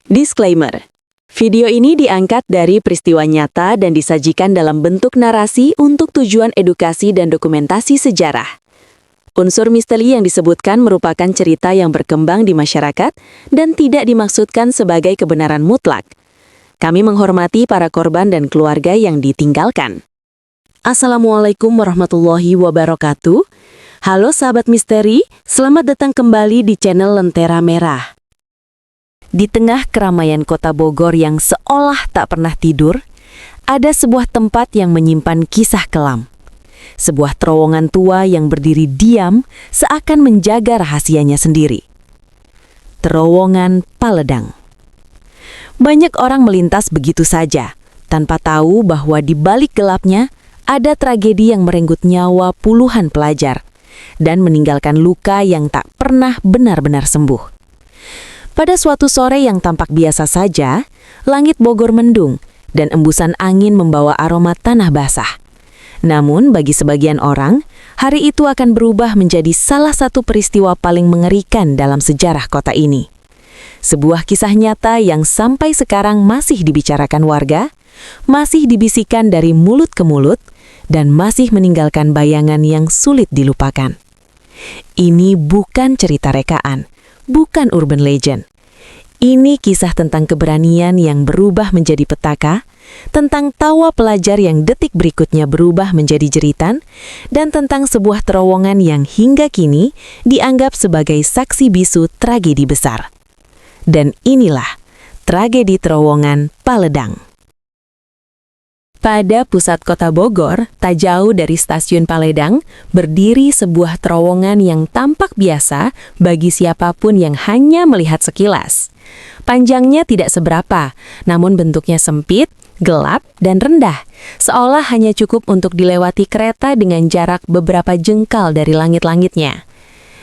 Disclaimer. Video ini diangkat dari peristiwa nyata dan disajikan dalam bentuk narasi untuk tujuan edukasi dan dokumentasi sejarah. Unsur misteri yang disebutkan merupakan cerita yang berkembang di masyarakat dan tidak dimaksudkan sebagai kebenaran mutlak. Kami menghormati para korban dan keluarga yang ditinggalkan. Assalamualaikum warahmatullahi wabarakatuh. Halo sahabat misteri, selamat datang kembali di channel Lentera Merah. Di tengah keramaian kota Bogor yang seolah tak pernah tidur, ada sebuah tempat yang menyimpan kisah kelam. Sebuah terowongan tua yang berdiri diam seakan menjaga rahasianya sendiri. Terowongan Paledang. Banyak orang melintas begitu saja, tanpa tahu bahwa di balik gelapnya ada tragedi yang merenggut nyawa puluhan pelajar dan meninggalkan luka yang tak pernah benar-benar sembuh. Pada suatu sore yang tampak biasa saja, langit Bogor mendung dan embusan angin membawa aroma tanah basah. Namun bagi sebagian orang, hari itu akan berubah menjadi salah satu peristiwa paling mengerikan dalam sejarah kota ini. Sebuah kisah nyata yang sampai sekarang masih dibicarakan warga, masih dibisikkan dari mulut ke mulut, dan masih meninggalkan bayangan yang sulit dilupakan. Ini bukan cerita rekaan, bukan urban legend. Ini kisah tentang keberanian yang berubah menjadi petaka, tentang tawa pelajar yang detik berikutnya berubah menjadi jeritan, dan tentang sebuah terowongan yang hingga kini dianggap sebagai saksi bisu tragedi besar. Dan inilah tragedi terowongan Paledang. Pada pusat kota Bogor, tak jauh dari stasiun Paledang, berdiri sebuah terowongan yang tampak biasa bagi siapapun yang hanya melihat sekilas. Panjangnya tidak seberapa, namun bentuknya sempit, gelap, dan rendah, seolah hanya cukup untuk dilewati kereta dengan jarak beberapa jengkal dari langit-langitnya.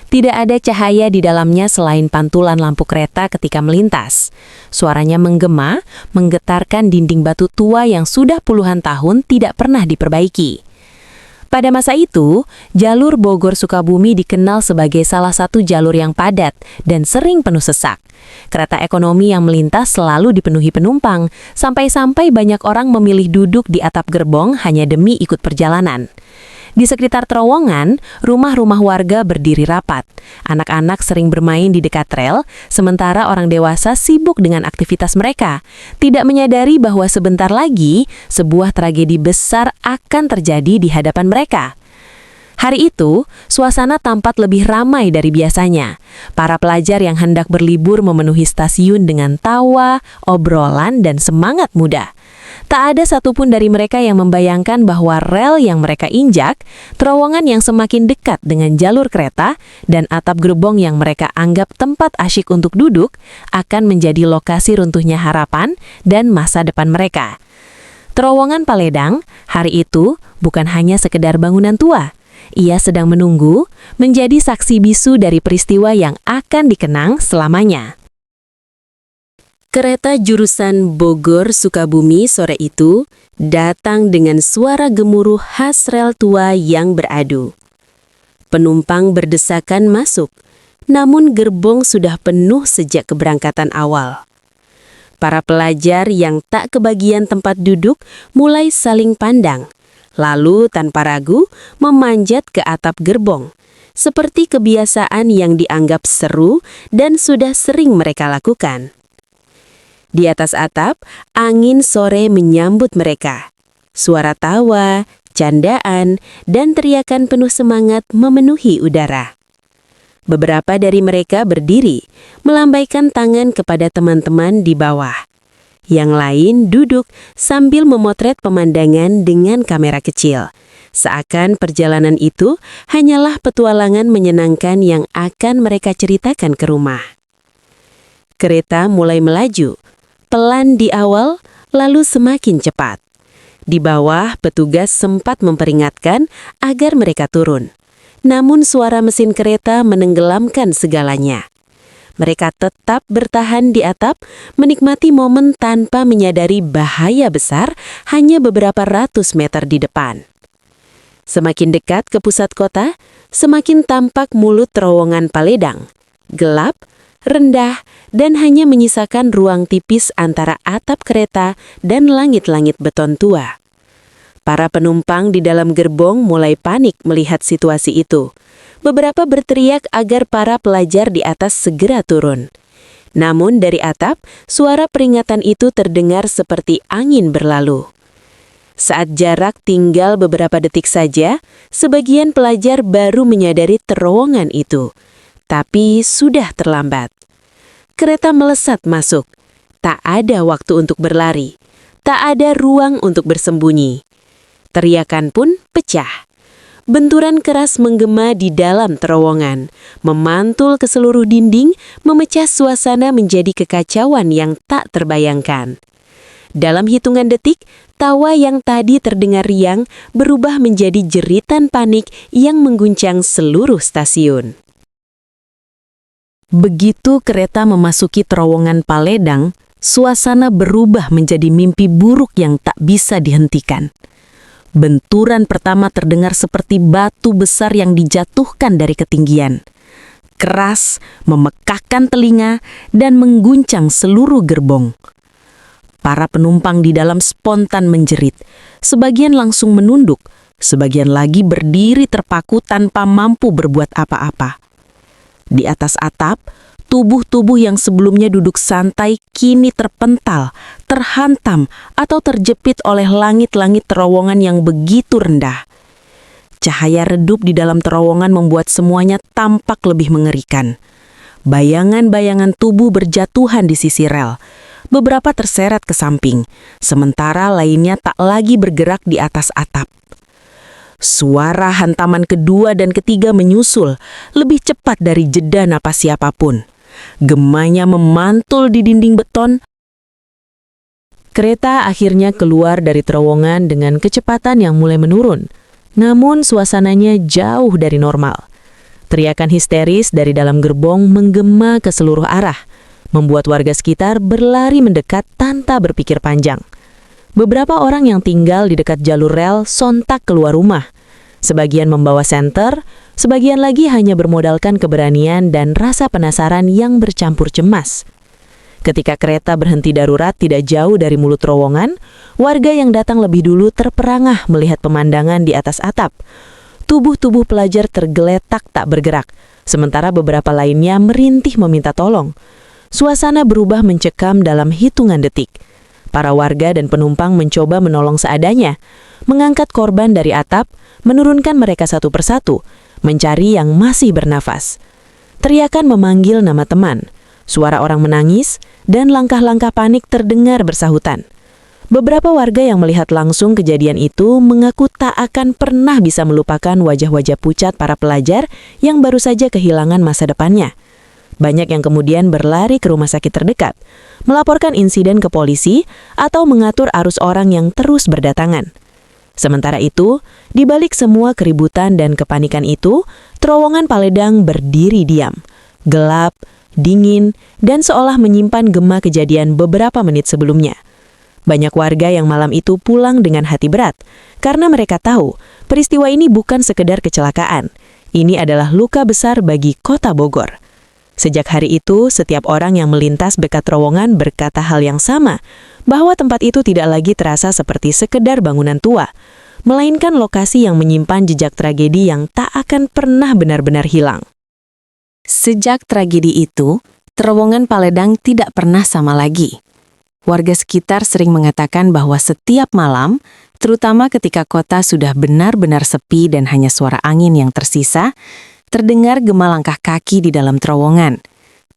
Tidak ada cahaya di dalamnya selain pantulan lampu kereta ketika melintas. Suaranya menggema, menggetarkan dinding batu tua yang sudah puluhan tahun tidak pernah diperbaiki. Pada masa itu, jalur Bogor-Sukabumi dikenal sebagai salah satu jalur yang padat dan sering penuh sesak. Kereta ekonomi yang melintas selalu dipenuhi penumpang, sampai-sampai banyak orang memilih duduk di atap gerbong hanya demi ikut perjalanan. Di sekitar terowongan, rumah-rumah warga berdiri rapat. Anak-anak sering bermain di dekat rel, sementara orang dewasa sibuk dengan aktivitas mereka, tidak menyadari bahwa sebentar lagi sebuah tragedi besar akan terjadi di hadapan mereka. Hari itu, suasana tampak lebih ramai dari biasanya. Para pelajar yang hendak berlibur memenuhi stasiun dengan tawa, obrolan, dan semangat muda. Tak ada satupun dari mereka yang membayangkan bahwa rel yang mereka injak, terowongan yang semakin dekat dengan jalur kereta, dan atap gerbong yang mereka anggap tempat asyik untuk duduk, akan menjadi lokasi runtuhnya harapan dan masa depan mereka. Terowongan Paledang, hari itu, bukan hanya sekedar bangunan tua. Ia sedang menunggu, menjadi saksi bisu dari peristiwa yang akan dikenang selamanya. Kereta jurusan Bogor-Sukabumi sore itu datang dengan suara gemuruh khas rel tua yang beradu. Penumpang berdesakan masuk, namun gerbong sudah penuh sejak keberangkatan awal. Para pelajar yang tak kebagian tempat duduk mulai saling pandang, lalu tanpa ragu memanjat ke atap gerbong, seperti kebiasaan yang dianggap seru dan sudah sering mereka lakukan. Di atas atap, angin sore menyambut mereka. Suara tawa, candaan, dan teriakan penuh semangat memenuhi udara. Beberapa dari mereka berdiri, melambaikan tangan kepada teman-teman di bawah. Yang lain duduk sambil memotret pemandangan dengan kamera kecil. Seakan perjalanan itu hanyalah petualangan menyenangkan yang akan mereka ceritakan ke rumah. Kereta mulai melaju. Pelan di awal, lalu semakin cepat. Di bawah, petugas sempat memperingatkan agar mereka turun. Namun suara mesin kereta menenggelamkan segalanya. Mereka tetap bertahan di atap, menikmati momen tanpa menyadari bahaya besar hanya beberapa ratus meter di depan. Semakin dekat ke pusat kota, semakin tampak mulut terowongan Paledang. Gelap, rendah, dan hanya menyisakan ruang tipis antara atap kereta dan langit-langit beton tua. Para penumpang di dalam gerbong mulai panik melihat situasi itu. Beberapa berteriak agar para pelajar di atas segera turun. Namun dari atap, suara peringatan itu terdengar seperti angin berlalu. Saat jarak tinggal beberapa detik saja, sebagian pelajar baru menyadari terowongan itu. Tapi sudah terlambat. Kereta melesat masuk. Tak ada waktu untuk berlari. Tak ada ruang untuk bersembunyi. Teriakan pun pecah. Benturan keras menggema di dalam terowongan, memantul ke seluruh dinding, memecah suasana menjadi kekacauan yang tak terbayangkan. Dalam hitungan detik, tawa yang tadi terdengar riang berubah menjadi jeritan panik yang mengguncang seluruh stasiun. Begitu kereta memasuki terowongan Paledang, suasana berubah menjadi mimpi buruk yang tak bisa dihentikan. Benturan pertama terdengar seperti batu besar yang dijatuhkan dari ketinggian. Keras, memekakkan telinga, dan mengguncang seluruh gerbong. Para penumpang di dalam spontan menjerit. Sebagian langsung menunduk, sebagian lagi berdiri terpaku tanpa mampu berbuat apa-apa. Di atas atap, tubuh-tubuh yang sebelumnya duduk santai kini terpental, terhantam, atau terjepit oleh langit-langit terowongan yang begitu rendah. Cahaya redup di dalam terowongan membuat semuanya tampak lebih mengerikan. Bayangan-bayangan tubuh berjatuhan di sisi rel. Beberapa terseret ke samping, sementara lainnya tak lagi bergerak di atas atap. Suara hantaman kedua dan ketiga menyusul, lebih cepat dari jeda napas siapapun. Gemanya memantul di dinding beton. Kereta akhirnya keluar dari terowongan dengan kecepatan yang mulai menurun. Namun suasananya jauh dari normal. Teriakan histeris dari dalam gerbong menggema ke seluruh arah, membuat warga sekitar berlari mendekat tanpa berpikir panjang. Beberapa orang yang tinggal di dekat jalur rel sontak keluar rumah. Sebagian membawa senter, sebagian lagi hanya bermodalkan keberanian dan rasa penasaran yang bercampur cemas. Ketika kereta berhenti darurat tidak jauh dari mulut terowongan, warga yang datang lebih dulu terperangah melihat pemandangan di atas atap. Tubuh-tubuh pelajar tergeletak tak bergerak, sementara beberapa lainnya merintih meminta tolong. Suasana berubah mencekam dalam hitungan detik. Para warga dan penumpang mencoba menolong seadanya, mengangkat korban dari atap, menurunkan mereka satu persatu, mencari yang masih bernafas. Teriakan memanggil nama teman, suara orang menangis, dan langkah-langkah panik terdengar bersahutan. Beberapa warga yang melihat langsung kejadian itu mengaku tak akan pernah bisa melupakan wajah-wajah pucat para pelajar yang baru saja kehilangan masa depannya. Banyak yang kemudian berlari ke rumah sakit terdekat, melaporkan insiden ke polisi, atau mengatur arus orang yang terus berdatangan. Sementara itu, di balik semua keributan dan kepanikan itu, terowongan Paledang berdiri diam, gelap, dingin, dan seolah menyimpan gema kejadian beberapa menit sebelumnya. Banyak warga yang malam itu pulang dengan hati berat, karena mereka tahu peristiwa ini bukan sekedar kecelakaan. Ini adalah luka besar bagi kota Bogor. Sejak hari itu, setiap orang yang melintas dekat terowongan berkata hal yang sama, bahwa tempat itu tidak lagi terasa seperti sekedar bangunan tua, melainkan lokasi yang menyimpan jejak tragedi yang tak akan pernah benar-benar hilang. Sejak tragedi itu, terowongan Paledang tidak pernah sama lagi. Warga sekitar sering mengatakan bahwa setiap malam, terutama ketika kota sudah benar-benar sepi dan hanya suara angin yang tersisa, terdengar gema langkah kaki di dalam terowongan.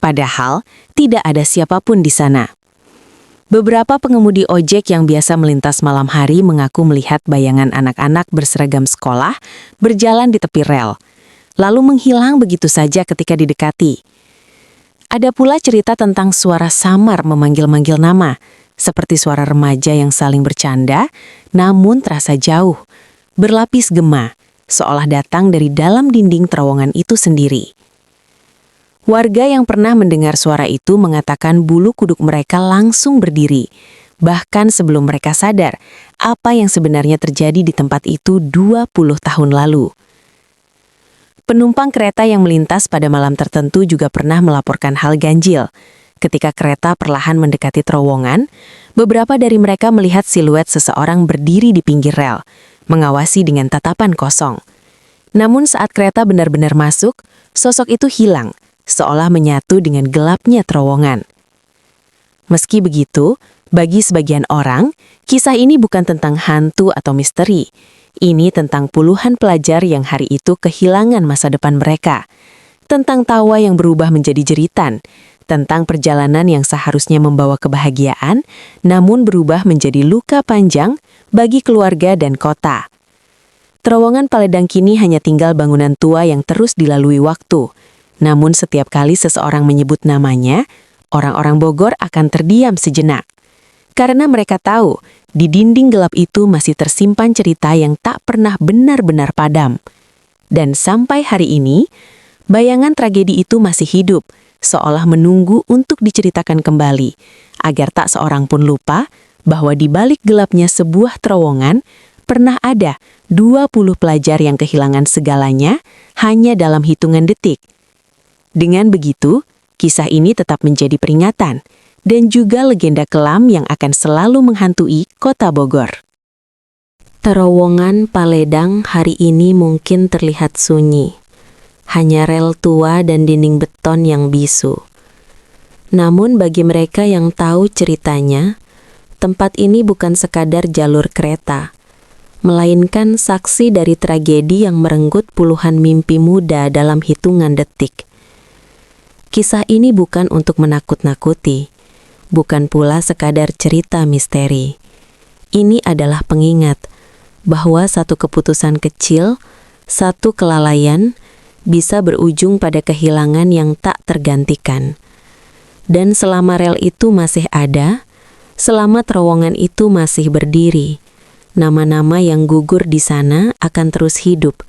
Padahal, tidak ada siapapun di sana. Beberapa pengemudi ojek yang biasa melintas malam hari mengaku melihat bayangan anak-anak berseragam sekolah berjalan di tepi rel, lalu menghilang begitu saja ketika didekati. Ada pula cerita tentang suara samar memanggil-manggil nama, seperti suara remaja yang saling bercanda, namun terasa jauh, berlapis gema, seolah datang dari dalam dinding terowongan itu sendiri. Warga yang pernah mendengar suara itu mengatakan bulu kuduk mereka langsung berdiri, bahkan sebelum mereka sadar apa yang sebenarnya terjadi di tempat itu 20 tahun lalu. Penumpang kereta yang melintas pada malam tertentu juga pernah melaporkan hal ganjil. Ketika kereta perlahan mendekati terowongan, beberapa dari mereka melihat siluet seseorang berdiri di pinggir rel, mengawasi dengan tatapan kosong. Namun saat kereta benar-benar masuk, sosok itu hilang, seolah menyatu dengan gelapnya terowongan. Meski begitu, bagi sebagian orang, kisah ini bukan tentang hantu atau misteri. Ini tentang puluhan pelajar yang hari itu kehilangan masa depan mereka. Tentang tawa yang berubah menjadi jeritan. Tentang perjalanan yang seharusnya membawa kebahagiaan, namun berubah menjadi luka panjang bagi keluarga dan kota. Terowongan Paledang kini hanya tinggal bangunan tua yang terus dilalui waktu. Namun setiap kali seseorang menyebut namanya, orang-orang Bogor akan terdiam sejenak. Karena mereka tahu, di dinding gelap itu masih tersimpan cerita yang tak pernah benar-benar padam. Dan sampai hari ini, bayangan tragedi itu masih hidup, seolah menunggu untuk diceritakan kembali, agar tak seorang pun lupa bahwa di balik gelapnya sebuah terowongan, pernah ada 20 pelajar yang kehilangan segalanya hanya dalam hitungan detik. Dengan begitu, kisah ini tetap menjadi peringatan dan juga legenda kelam yang akan selalu menghantui kota Bogor. Terowongan Paledang hari ini mungkin terlihat sunyi. Hanya rel tua dan dinding beton yang bisu. Namun bagi mereka yang tahu ceritanya, tempat ini bukan sekadar jalur kereta, melainkan saksi dari tragedi yang merenggut puluhan mimpi muda dalam hitungan detik. Kisah ini bukan untuk menakut-nakuti, bukan pula sekadar cerita misteri. Ini adalah pengingat bahwa satu keputusan kecil, satu kelalaian, bisa berujung pada kehilangan yang tak tergantikan. Dan selama rel itu masih ada, selama terowongan itu masih berdiri, nama-nama yang gugur di sana akan terus hidup,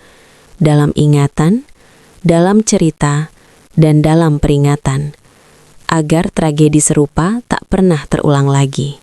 dalam ingatan, dalam cerita, dan dalam peringatan, agar tragedi serupa tak pernah terulang lagi.